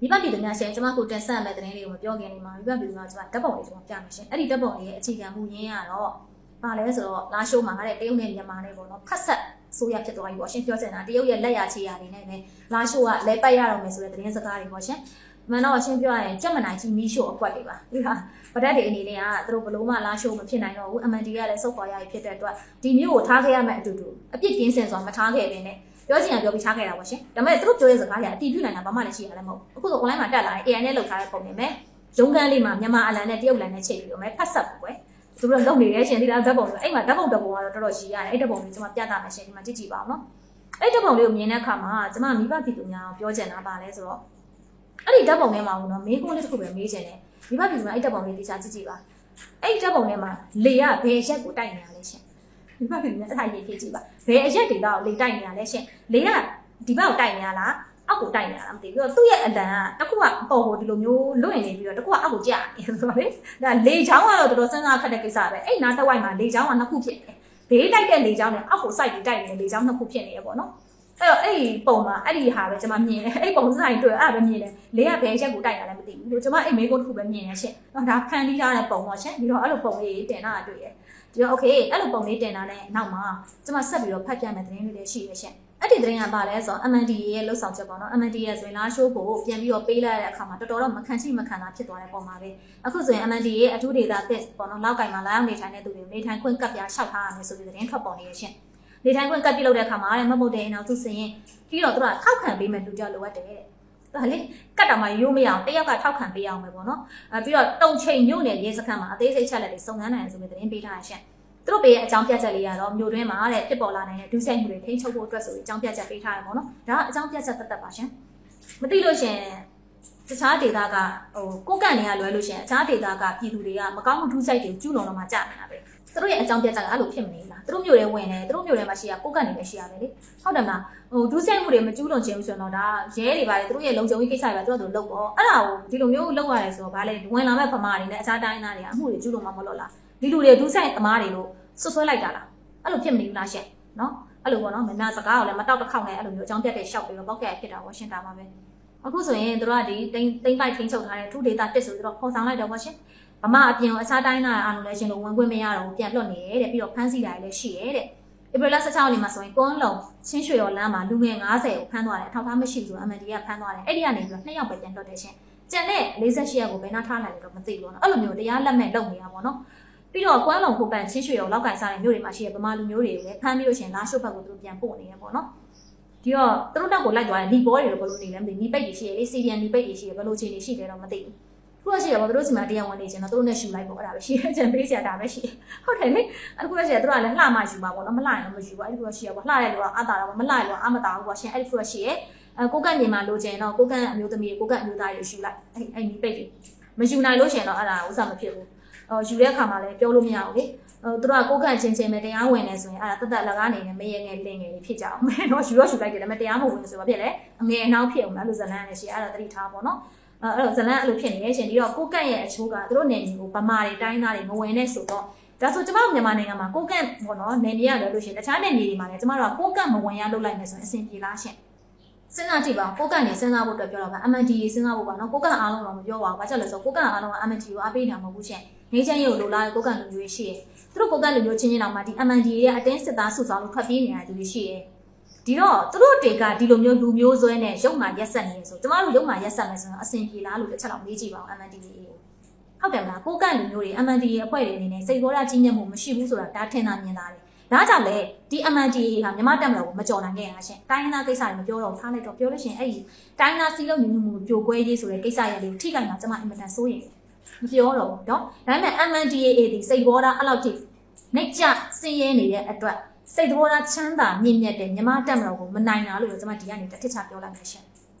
မိဘပြည်သူများရှင်ကျွန်မကိုတင်ဆက်မဲ့သတင်းလေးကိုမပြောခင်လေးမှာမိဘပြည်သူများကျွန်မဓာတ်ပုံလေးကျွန်မပြမယ်ရှင်အဲ့ဒီဓာတ်ပုံလေးရဲ့အခြေခံမူရင်းကတော့ဘာလဲဆိုတော့လာရှိုးမှာတဲ့တရုတ်နဲ့မြန်မာနဲ့ပေါ့နော်ဖက်ဆက်ဆိုရဖြစ်သွားပြီပေါ့ရှင်ပြောချင်တာတရုတ်ရဲ့လက်ရချေရနေနဲ့လာရှိုးကလဲပတ်ရတော့မယ်ဆိုတဲ့သတင်းစကားတွေပေါ့ရှင်မှန်တော့ရှင်းပြောရရင်ကြက်မနိုင်ကြီးမီးရှို့အကွက်တွေပါဒီဟာဗဒတ်တွေအနေနဲ့ကသူတို့ဘလို့မှလာရှိုးမဖြစ်နိုင်တော့ဘူး MND ကလည်းစုပ်ခွာရဖြစ်တဲ့အတွက်ဒီမျိုးကိုထားခဲ့ရမယ်အတူတူအပြစ်ကင်းစင်စွာမထားခဲ့ပဲနဲ့ပြောချင်ရင်ပြောပြီးထားခဲ့တာပေါ့ရှင်ဒါပေမဲ့သူတို့ပြောတဲ့စကားတွေအတီးပြနိုင်တာဘာမှလည်းရှိရလည်းမဟုတ်အခုဆို online မှာတက်လာရင် AI နဲ့လောက်ထားတဲ့ပုံတွေမဲ့ရုံးကန်းလေးမှာမြန်မာအလံနဲ့တရုတ်လံနဲ့ချိန်ပြီးတော့မဲ့ဖတ်ဆက်ပေါ့ကွယ်သူတို့လုံနေတဲ့ရှင်ဒီလားဓာတ်ပုံဆိုအဲ့မှာဓာတ်ပုံတစ်ပုံကတော့တော်တော်ရှိရတယ်အဲ့ဓာတ်ပုံလေးကျွန်မပြသမယ်ရှင်ဒီမှာကြည့်ကြည့်ပါအောင်နော်အဲ့ဓာတ်ပုံလေးကိုမြင်တဲ့အခါမှာကျွန်မမိဘပြည်သူများပြောချင်တာပါလဲဆိုတော့အဲ့ဒီဓာတ်ပုံထဲမှာဘူးနော်မေးခွန်းလေးတစ်ခုပဲမေးချင်တယ်မိဘပြည်သူများအဲ့ဓာတ်ပုံလေးတိကျကြည့်ကြည့်ပါအဲ့ဒီဓာတ်ပုံထဲမှာလေကဘယ်ရက်ကိုတိုက်နေရလဲရှင်မိဘပြည်သူများအဲ့ဒါရေးကြည့်ကြည့်ပါဘယ်အရက်တွေတော့လေတိုက်နေရလဲရှင်လေကဒီဘက်ကိုတိုက်နေရလားအောက်ကိုတိုက်နေရလားမသိဘူးသူ့ရဲ့အလံကတစ်ခုကအပေါ်ကိုဒီလိုမျိုးလွင့်နေပြီးတော့တစ်ခုကအောက်ကိုကျနေဆိုတော့လေဒါလေချောင်းကတော့တော်တော်စဉ်းစားခက်တဲ့ကိစ္စပဲအဲ့နားတစ်ဝိုက်မှာလေချောင်းကနှစ်ခုဖြစ်နေဘေးတိုက်တဲ့လေချောင်းနဲ့အောက်ကိုစိုက်ပြီးတိုက်နေတဲ့လေချောင်းနှစ်ခုဖြစ်နေရပေါ့နော်အဲ့တော့အဲ့ပုံမှာအဲ့ဒီဟာပဲကျွန်မမြင်တယ်အဲ့ပုံစံတွေ့အဲ့ဒါပဲမြင်တယ်လေကဘယ်ရက်ကိုတိုက်တာလဲမသိဘူးကျွန်မအဲ့မေးခွန်းတစ်ခုပဲမြင်ရရှင်တော့ဒါဖန်တီးထားတဲ့ပုံပေါ့ရှင်ပြီးတော့အဲ့လိုပုံလေးတင်တာတွေ့ရတယ်ဒီတော့ okay အဲ့လိုပုံလေးတင်တာနဲ့နောက်မှာကျွန်မဆက်ပြီးတော့ဖတ်ပြမယ်သတင်းလေးတွေရှိရရှင်အဲ့ဒီသတင်းကပါလဲဆိုတော့ MND ရဲ့လှုပ်ဆောင်ချက်ပေါ့နော် MND ရဲ့ဆိုရင်လာရှိုးကိုပြန်ပြီးတော့ပေးလိုက်တဲ့အခါမှာတော်တော်တော့မခံရှိမခံတာဖြစ်သွားတဲ့ပုံမှာပဲအခုဆိုရင် MND ရဲ့အထူးဒေတာတစ်ပေါ့နော်လောက်ကင်မှာလာရောက်နေထိုင်တဲ့သူတွေနေထိုင်ခွင့်ကပ်ပြားလျှောက်ထားရမယ်ဆိုပြီးသတင်းထွက်ပေါ်နေရရှင်နေထိုင်ခွင့်ကပ်ပြလုပ်တဲ့အခါမှာမဟုတ်တဲ့နောက်သူစရင်ပြီးတော့သူကထောက်ခံပေးမယ်လူကြောက်လိုအပ်တယ်တဲ့ဒါလေကတ်တော်မှာရိုးမရအောင်တယောက်ကထောက်ခံပေးအောင်ပဲပေါ့နော်ပြီးတော့တုံချိန်ညို့နယ်ရဲစခန်းမှာအသေးစိတ်ချက်လက်တွေစုံစမ်းနိုင်တယ်ဆိုပြီးသတင်းပေးထားရရှင်သူတို့ပေးရဲ့အကြောင်းပြချက်လေးကတော့မြို့တွင်းမှာတဲ့ဖြစ်ပေါ်လာနိုင်တဲ့ဒုစရိုက်မှုတွေထိန်းချုပ်ဖို့အတွက်ဆိုပြီးအကြောင်းပြချက်ပေးထားရပေါ့နော်ဒါကအကြောင်းပြချက်သက်သက်ပါရှင်မသိလို့ရှင်တခြားဒေတာကကိုကန့်နေရလွယ်လို့ရှင်အခြားဒေတာကပြည်သူတွေကမကောင်းမှုဒုစရိုက်တွေကျူးလွန်တော့မှကြာနေတာပဲသူတို့ရဲ့အကြောင်းပြချက်ကအဲ့လိုဖြစ်မနေလားသူတို့မြို့တွေဝင်တယ်သူတို့မြို့တွေမှာရှိရကိုကန့်နေပဲရှိရပဲလေဟုတ်တယ်မလားဒုစရိုက်မှုတွေမကျူးလွန်ချင်ဘူးဆိုတော့ဒါရဲတွေပါလေသူတို့ရဲ့လုံခြုံရေးကိစ္စတွေပါသူတို့လုပ်ပေါ့အဲ့ဒါကိုဒီလိုမျိုးလုပ်ရတယ်ဆိုတော့ဗာလေဝင်လာမဲ့ဗမာတွေနဲ့အခြားတိုင်းသားတွေကအမှုတွေကျူးလွန်မှာမဟုတ်လားဒီလူတွေဒုစရိုက်သမားတွေလို့ဆွဆွဲလိုက်တာလားအဲ့လိုဖြစ်မနေဘူးလားရှင်နော်အဲ့လိုပေါ့နော်မနာစကားကိုလည်းမတောက်တစ်ခေါက်နဲ့အဲ့လိုမျိုးအကြောင်းပြတ်တဲ့ရှောက်ပြီးတော့ပောက်ကဲဖြစ်တာပေါ့ရှင်တာပါပဲအခုဆိုရင်တို့ကဒီတိမ့်ပိုက်ထိန်းချုပ်ထားတဲ့ထူဒေတာတစ်ဆိုပြီးတော့ခေါ်ဆောင်လိုက်တော့ပေါ့ရှင်ဗမာအပြင်ကိုအခြားတိုင်းသားအားလုံးလည်းရှင်လို့ဝင်ခွင့်မရတော့ပြန်လွတ်နေတယ်တဲ့ပြီးတော့ဖမ်းဆီးတာလည်းရှိရဲတဲ့ဧပြီလ16ရက်နေ့မှာဆိုရင်ကွန်းလုံချင်းရွှေရော်လမ်းမှာလူငယ်90ကိုဖမ်းသွားတယ်အထောက်အထားမရှိဘူးဆိုတော့ MND ကဖမ်းသွားတယ်အဲ့ဒီကနေပြီးတော့2ယောက်ပဲပြန်လွတ်တယ်ရှင်ကျန်တဲ့48ရက်ကိုဘယ်နှထားလိုက်လဲတော့မသိဘူးနော်အဲ့လိုမျိုးတရားလက်မဲ့လုပ်နေတာပေါ့နော်ပြီးတော့ကွမ်းလုံခုပန်ချင်းရွှေရော်လောက်ကင်စားတဲ့မြို့တွေမှာရှိတဲ့ဗမာလူမျိုးတွေကိုလည်းဖမ်းပြီးလို့ရှင်လာရှုပ်ဘက်ကိုသူတို့ပြန်ပို့နေရပေါ့နော်ဒီတော့သူတို့တက်ကိုလိုက်သွားတယ်ဒီဘောတွေတော့ဘယ်လိုနေလဲမသိဘူးဒီပိတ်တွေရှိရလေစီဒီယန်ဒီပိတ်တွေရှိရဘယ်လိုခြေတွေရှိတယ်တော့မသိဘူးခုရှိရပါသူတို့စီမှာတရားဝင်နေချင်တော့သူတို့နဲ့ရှူလိုက်ပေါ့အဲ့ဒါပဲရှိတယ်ကျန်ပေးစရာဒါပဲရှိဟုတ်တယ်လေအခုရှိရသူတို့ကလည်းလှမှယူပါပေါ့နော်မလှရင်တော့မယူပါအဲ့ဒီခုရှိရပေါ့လှတဲ့လူကအတာတော့မလှရင်တော့အမတာဘူးပေါ့ရှင်အဲ့ဒီခုရှိရကိုကန့်နေမှာလိုချင်တော့ကိုကန့်အမျိုးသမီးကိုကန့်အမျိုးသားတွေရှူလိုက်အဲ့ဒီပိတ်တွေမယူနိုင်လို့ရှင်တော့အဲ့ဒါဥစ္စာမဖြစ်ဘူးယူတဲ့အခါမှာလည်းပြောလို့မရဘူးလေသူတို့ကကိုကန့်ချင်းချင်းပဲတရားဝင်နေဆိုရင်အဲ့ဒါတက်တက်လကားနေနဲ့မရေငယ်လင်းငယ်ဖြစ်ကြအောင်မယ်နော်ယူတော့ယူလိုက်တယ်ဒါပေမဲ့တရားမဝင်ဆိုတော့ဖြစ်လေအငယ်အနှောင်းဖြစ်အောင်လားလို့ဇလန်းနဲ့ရှိအဲ့ဒါသတိထားပေါ့နော်အဲ့တော့ဇလန်းအဲ့လိုဖြစ်နေရဲ့ရှင်ဒီတော့ကိုကန့်ရဲ့အချိုးကသူတို့နေမျိုးကိုဗမာတွေတိုင်းသားတွေမဝင်နဲ့ဆိုတော့ဒါဆိုကျမတို့မြန်မာနိုင်ငံမှာကိုကန့်ပေါ့နော်နေနေရတယ်လို့ရှင်တခြားနေနေတွေမှာလည်းကျမတို့ကကိုကန့်မဝင်ရလုပ်လိုက်မယ်ဆိုရင်အဆင်ပြေလားရှင်စဉ်းစားကြည့်ပါကိုကန့်နေစဉ်းစားဖို့အတွက်ပြောတော့ပါ MND စဉ်းစားဖို့ပါနော်ကိုကန့်အားလုံးတော့မပြောပါဘူးဘာကြောင့်လဲဆိုတော့ကိုကန့်အားလုံးက MND ကိုအားပေးနေတာမဟုတ်ဘူးရှင်နေချင်းရုပ်လိုလားကိုကန့်လူမျိုးရှိရဲ့သူတို့ကိုကန့်လူမျိုးချင်းချင်းတောင်မှဒီ MND ရဲ့အတင်းစစ်သားစုဆောင်လို့ထွက်ပြေးနေတဲ့သူတွေရှိရဲ့ဒီတော့သူတို့တွေကဒီလိုမျိုးလူမျိုးစွဲနဲ့ရုပ်မာရက်ဆက်နေဆိုကျမတို့ရုပ်မာရက်ဆက်မယ်ဆိုတော့အဆင်ပြေလားလို့တစ်ချက်လောက်မေးကြည့်ပါဦး MND ကိုဟုတ်တယ်မလားကိုကန့်လူမျိုးတွေ MND ရဲ့အဖွဲ့တွေအနေနဲ့စိတ်ဘောဓာကြီးညက်မှုမရှိဘူးဆိုတာဒါထင်တာမြင်တာတယ်ဒါကြောင့်လေဒီ MND ဟာမြန်မာတက်မလို့မကြော်နိုင်ခဲ့ရရှင်တိုင်းရင်းသားကိစ္စတွေမပြောတော့ထားလိုက်တော့ပြောလို့ရှင်အဲ့ဒီတိုင်းရင်းသားစီးလုံးညီညွတ်မှုပြိုကွဲရေးဆိုတဲ့ကိစ္စရပ်လေးကိုထိခိုက်မှာကျမအင်မတန်စိုးရိမ်မပြောတော့ဘူးเนาะဒါပေမဲ့ MNDAA ဒီစိတ်ဘောဓာအဲ့လောက်ထိနှိပ်ကျစင်းရဲနေတဲ့အတွက်စိတ်ဘောဓာချမ်းသာမြင့်မြတ်တဲ့မြန်မာတက်မလို့ကိုမနိုင်တာလို့ကျမဒီကနေတစ်ထစ်ချပြောလိုက်မယ်ရှင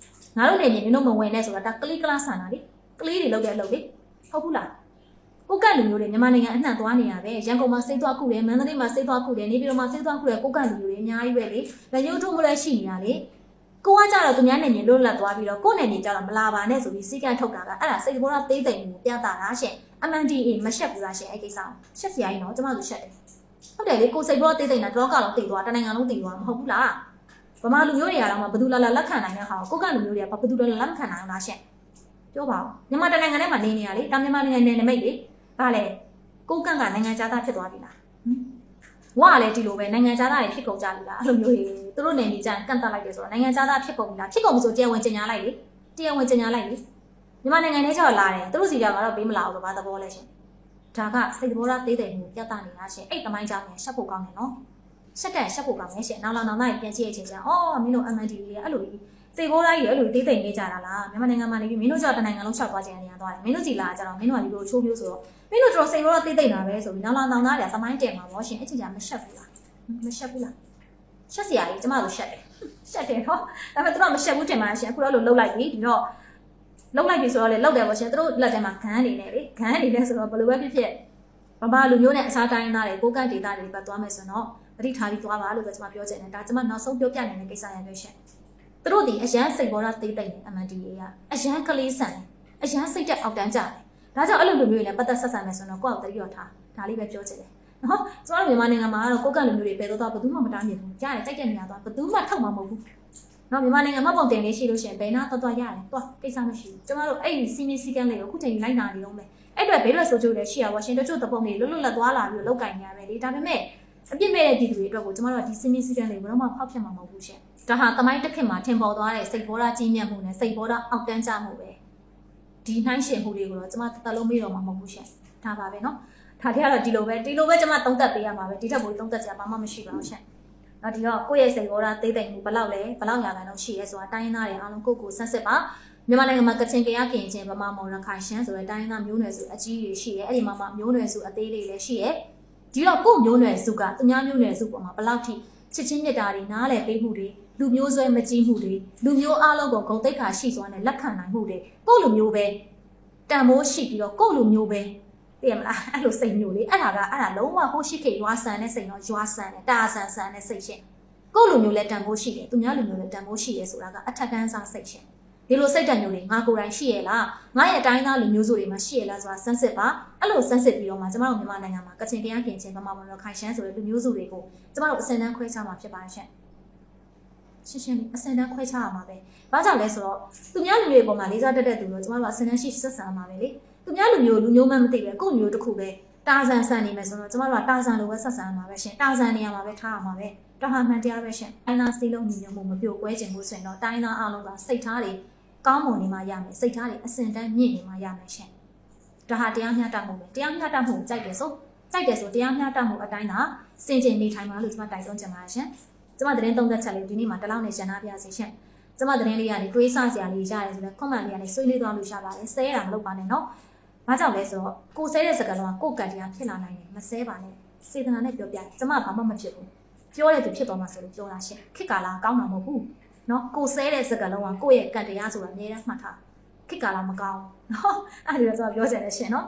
်ငါတို့နေမြင်နေတော့မဝင်နဲ့ဆိုတာဒါကလေးကလားဆန်တာလေကလေးတွေလောက်တဲ့အလုပ်လေဟုတ်ဘူးလားကိုကန့်လူမျိုးတွေမြန်မာနိုင်ငံအနှံ့သွားနေရပဲရန်ကုန်မှာစိတ်သွားခုတယ်မန္တလေးမှာစိတ်သွားခုတယ်နေပြည်တော်မှာစိတ်သွားခုတယ်ကိုကန့်လူမျိုးတွေအများကြီးပဲလေလက်ညှိုးထိုးမလဲရှိနေတာလေကိုကကြတော့သူများနေမြင်လွတ်လပ်သွားပြီးတော့ကိုယ့်နေနေကြတော့မလာပါနဲ့ဆိုပြီးစီကံထုတ်တာကအဲ့ဒါစိတ်ဘောဓာသေးသိမ့်မှုပြတာလားရှင် MNDAA မရှက်ဘူးလားရှင်အဲ့ကိစ္စရှက်စရာကြီးနော်ကျမတို့ရှက်တယ်ဟုတ်တယ်လေကိုစိတ်ဘောဓာသေးသိမ့်တာတော့ကတော့တည်သွားတနိုင်ငံလုံးတည်သွားမဟုတ်ဘူးလား ဗမာလူမျိုးတွေကတော့ဘယ်သူလာလက်ခံနိုင်တဲ့ဟာကိုကလူမျိုးတွေကဘယ်သူလာလက်ခံနိုင်အောင်လားရှင့်ပြောပါဦးမြန်မာတနိုင်ငံထဲမှာနေနေရလေတာမြန်မာနိုင်ငံနယ်နိမိတ်လေဘာလဲကိုကနိုင်ငံခြားသားဖြစ်သွားပြီလားဝါလည်းဒီလိုပဲနိုင်ငံခြားသားတွေဖြစ်ကုန်ကြပြီလားအဲ့လိုမျိုးတွေသူတို့နေနေကြကန့်တက်လိုက်တယ်ဆိုတော့နိုင်ငံခြားသားဖြစ်ကုန်ပြီလားဖြစ်ကုန်ပြီဆိုတရားဝင်ကြေညာလိုက်လေတရားဝင်ကြေညာလိုက်လေမြန်မာနိုင်ငံထဲကျတော့လာတယ်သူတို့စီကတော့ပေးမလာဘူးဆိုဘာသဘောလဲရှင်ဒါကစိတ်သဘောထားသေးတယ်မျိုးပြသနေတာရှင်အဲ့တမိုင်းကြောင့်ရှက်ဖို့ကောင်းတယ်နော်ရှက်ဖို့ကောင်းတယ်ရှင်နောက်နောက်ပြန်ကြည့်ရချင်းကျအော်မင်းတို့ MND တွေအဲ့လိုစိတ်ဘောထားကြီးအဲ့လိုသေးသိမ့်နေကြတာလားမြန်မာနိုင်ငံမှာနေပြီးမင်းတို့ကြောင့်တနိုင်ငံလုံးရှောက်သွားခြင်းနေရသွားတယ်မင်းတို့စီလာကြတော့မင်းတို့ကဒီလိုချိုးပြိုးဆိုတော့မင်းတို့တို့စိတ်ဘောထားသေးသိမ့်တာပဲဆိုပြီးနောက်တွေကသမိုင်းတင်မှာပေါ့ရှင်အဲ့ချင်းကျမရှက်ဘူးလားရှက်စရာကြီးကျမတို့ရှက်တယ်နော်ဒါပေမဲ့သူတို့မရှက်ဘူးတင်ပါရှင်အခုတော့လှုပ်လိုက်ပြီဒီတော့လှုပ်လိုက်ပြီဆိုတော့လေလှုပ်တယ်ပေါ့ရှင်သူတို့လက်ထဲမှာဂန်းနေတယ်လေဂန်းနေတယ်ဆိုတော့ဘယ်လိုပဲဖြစ်ဗမာလူမျိုးနဲ့အစားတိုင်းသားတွေကိုကန့်ဒေတာတွေပတ်သွားမယ်ဆိုတော့ပဋိဌာန်းပြီးသွားပါလို့ပဲကျမပြောချင်တယ်ဒါကျမနောက်ဆုံးပြောပြနေတဲ့ကိစ္စရပဲရှင်သူတို့ဒီအရန်စိတ်ဘောထားသေးသိမ့်နေ MND တွေကအရန်ကလေးဆန်အရန်စိတ်တက်အောက်တန်းကြတယ်ဒါကြောင့်အဲ့လိုလူမျိုးတွေနဲ့ပတ်သက်ဆက်ဆံမယ်ဆိုတော့ကိုယ့်အောင်တတိယထားဒါလေးပဲပြောချင်တယ်နော်ကျမတို့မြန်မာနိုင်ငံမှာကတော့ကိုကလူမျိုးတွေပဲတော့ဘယ်သူမှမတားမြင်ဘူးရတယ်ကြိုက်တဲ့နေရာသွားဘယ်သူမှထောက်မှာမဟုတ်ဘူးနော်မြန်မာနိုင်ငံမှာပုံတင်လေးရှိလို့ရှိရင်ဘယ်နာသွားရတယ်သွားကိစ္စမရှိဘူးကျမတို့အဲ့ဒီစီမီစီကန်လေးကိုအခုချိန်လိုက်နာနေတော့မယ်အဲ့အတွက်ဘေးရွက်ဆိုးကျိုးလည်းရှိရပါရှင်တချို့တပုံတွေလွတ်လွတ်သွားလာပြီးလောက်ကင်နေရပဲလေဒါပေမဲ့အပြစ်မဲ့တဲ့ပြည်သူတွေအတွက်ကိုကျမတို့ကဒီစီမီစီကန်လေးဘယ်တော့မှဖောက်ဖြစ်မှာမဟုတ်ဘူးရှင်ဒါဟာတမိုင်းတစ်ခေတ်မှာထင်ပေါ်သွားတဲ့စိတ်ဘောထားကြီးမြတ်မှုနဲ့စိတ်ဘောထားအောက်တန်းကြမှုပဲဒီနှိုင်းရှင်မှုတွေကိုတော့ကျမတစ်လုံးမေးတော့မှာမဟုတ်ဘူးရှင်ဒါပါပဲနော်ဒါတွေကတော့ဒီလိုပဲကျမသုံးသက်ပေးရမှာပဲဒီထက်ပိုသုံးသက်စရာဘာမှမရှိပါဘူးရှင်။နောက်ဒီတော့ကိုယ့်ရဲ့စိတ်ဘောထားသေးသိမ့်မှုဘယ်လောက်ရာခိုင်နှုန်းရှိရဲဆိုတာတိုင်းရင်းသားတွေအားလုံးကိုဆန်းစစ်ပါမြန်မာနိုင်ငံမှာကချင်ကရကင်ချင်းဗမာမော်ရခိုင်ရှမ်းဆိုတဲ့တိုင်းရင်းသားမျိုးနွယ်စုအကြီးတွေရှိရဲအဲ့ဒီမှာမျိုးနွယ်စုအသေးလေးလည်းရှိရဲဒီတော့ကိုယ့်မျိုးနွယ်စုကသူများမျိုးနွယ်စုပေါ်မှာဘယ်လောက်ထိချစ်ချင်းမြတ်တာတွေနားလည်ပေးမှုတွေလူမျိုးဆွဲမကြီးမှုတွေလူမျိုးအားလုံးကိုဂုဏ်သိက္ခာရှိစွာနဲ့လက်ခံနိုင်မှုတွေကိုယ့်လူမျိုးပဲတန်ဖိုးရှိပြီးတော့ကိုယ့်လူမျိုးပဲသိရမလားအဲ့လိုစိတ်မျိုးလေအဲ့ဒါလုံးဝဟိုရှိခေရွာဆန်တဲ့စိတ်တော့ရွာဆန်တယ်တာဆန်တဲ့စိတ်ရှင်ကိုယ့်လူမျိုးလည်းတန်ဖိုးရှိတယ်သူများလူမျိုးလည်းတန်ဖိုးရှိတယ်ဆိုတာကအထက်တန်းစားစိတ်ရှင်ဒီလိုစိတ်ဓာတ်မျိုးတွေငါကိုယ်တိုင်ရှိရလားငါရဲ့အတိုင်းသားလူမျိုးစုတွေမှာရှိရလားဆိုတာစမ်းစစ်ပါအဲ့လိုစမ်းစစ်ပြီးတော့မှကျမတို့မြန်မာနိုင်ငံမှာကချင်ကရကင်ချင်းဗမာမော်ရခိုင်ရှမ်းဆိုတဲ့လူမျိုးစုတွေကိုကျမတို့အစင်တန်းခွဲခြားမှာဖြစ်ပါရှင်ရှင်းလေးအစင်တန်းခွဲခြားရမှာပဲဘာကြောင့်လဲဆိုတော့သူများလူမျိုးတွေပေါ်မှာလေးစားတတ်တဲ့သူတို့ကျမတို့ကအစင်တန်းရှိဆက်ဆံရမှာပဲလေသူများလူမျိုးမှမသိပဲကိုယ့်မျိုးတစ်ခုပဲတာဇန်ဆန်နေမယ်ဆိုတော့ကျမတို့ကတာဇန်လိုပဲဆက်ဆံရမှာပဲရှင်တာဇန်နေရာမှာပဲထားရမှာပဲတာဟာမှန်တရားပဲရှင်တိုင်းသားစီးလုံးညီညွတ်မှုမပြိုကွဲခြင်းဘူးဆိုရင်တော့တိုင်းသားအားလုံးကစိတ်ထားတွေကောင်းမွန်နေမှရမယ်စိတ်ထားတွေအစင်တန်းမြင့်နေမှရမယ်ရှင်ဒါဟာတရားမျှတမှုပဲတရားမျှတမှုကိုကြိုက်တယ်ဆိုတရားမျှတမှုအတိုင်းသာစင်ကြင်နေထိုင်ပါလို့ကျမတိုက်တွန်းချင်ပါတယ်ရှင်ကျမသတင်းသုံးသက်ချက်လေးဒီနေ့မှာတလောက်နဲ့ရှင်းထားပြစီရှင်ကျမသတင်းလေးကနေတွေးဆစရာလေးရတယ်ဆိုတော့ comment လေးကနေဆွေးနွေးသွားလို့ရပါတယ်ဆဲတာမလုပ်ပါနဲ့နော်ဘာကြောင့်လဲဆိုတော့ကိုဆဲတဲ့စကားလုံးကကိုယ်ကတရားဖြစ်လာနိုင်တယ်မဆဲပါနဲ့စေတနာနဲ့ပြောပြကျမဘာမှမဖြစ်ဘူးပြောတဲ့သူဖြစ်သွားမှာဆိုလို့ပြောတာရှင်ခစ်ကာလာကောင်းတာမဟုတ်ဘူးနော်ကိုဆဲတဲ့စကားလုံးကကိုယ့်ရဲ့ကံတရားဆိုတာအများကြီးမှတ်ထားခစ်ကာလာမကောင်းနော်အဲ့ဒါဆိုတော့ပြောချင်တယ်ရှင်နော်